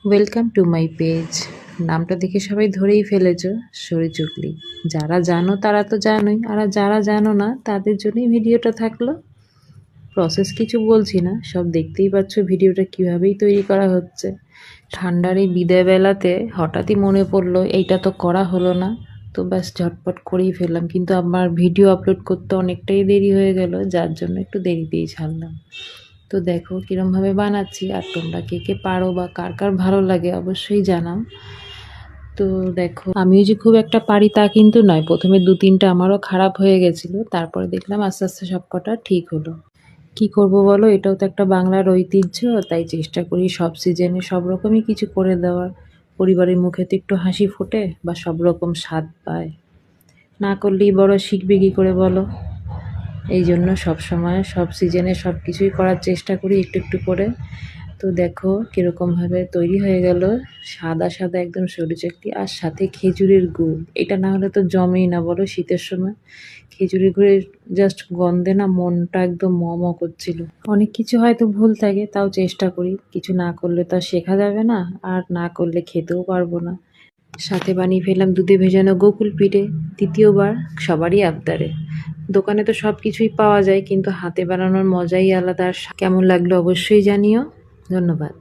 Welcome to my page. নামটা দেখে সবাই ধরেই ফেলেছ, সরি চুগলি। যারা জানো তারা তো জানোই, আর যারা জানো না তাদের জন্যই ভিডিওটা থাকলো। প্রসেস কিছু বলছি না, সব দেখতেই পাচ্ছ ভিডিওটা কীভাবেই তৈরি করা হচ্ছে। ঠান্ডার এই বিদায়বেলাতে হঠাৎই মনে পড়লো এইটা তো করা হলো না, তো ব্যাস ঝটপট করেই ফেললাম। কিন্তু আমার ভিডিও আপলোড করতে অনেকটাই দেরি হয়ে গেল, যার জন্য একটু দেরিতেই ছাড়লাম। তো দেখো কীরমভাবে বানাচ্ছি, আর তোমরা কে কে পারো বা কার কার ভালো লাগে অবশ্যই জানাও। তো দেখো আমিও যে খুব একটা পারি তা কিন্তু নয়, প্রথমে 2-3টা আমারও খারাপ হয়ে গেছিলো, তারপরে দেখলাম আস্তে আস্তে সব কটা ঠিক হলো। কি করব বলো, এটাও তো একটা বাংলার ঐতিহ্য, তাই চেষ্টা করি সব সিজনে সব রকমই কিছু করে দেওয়ার। পরিবারের মুখে তো একটু হাসি ফোটে বা সব রকম স্বাদ পায়, না করলেই বড় শিখবে কী করে বলো। এই জন্য সবসময় সব সিজনে সব কিছুই করার চেষ্টা করি একটু একটু করে। তো দেখো কীরকমভাবে তৈরি হয়ে গেল, সাদা সাদা একদম সরু চাকতি, আর সাথে খেজুরের গুড়। এটা না হলে তো জমেই না বলো শীতের সময়। খেজুরের গুড়ের জাস্ট গন্ধে না মনটা একদম ম ম করছিল। অনেক কিছু হয়তো ভুল থাকে, তাও চেষ্টা করি। কিছু না করলে তো আর শেখা যাবে না, আর না করলে খেতেও পারবো না। সাথে বানিয়ে ফেললাম দুধে ভেজানো গোকুল পিঠে, দ্বিতীয়বার সবারই আবদারে। দোকানে তো সব কিছুই পাওয়া যায়, কিন্তু হাতে বানানোর মজাই আলাদা। আর কেমন লাগলো অবশ্যই জানিও। ধন্যবাদ।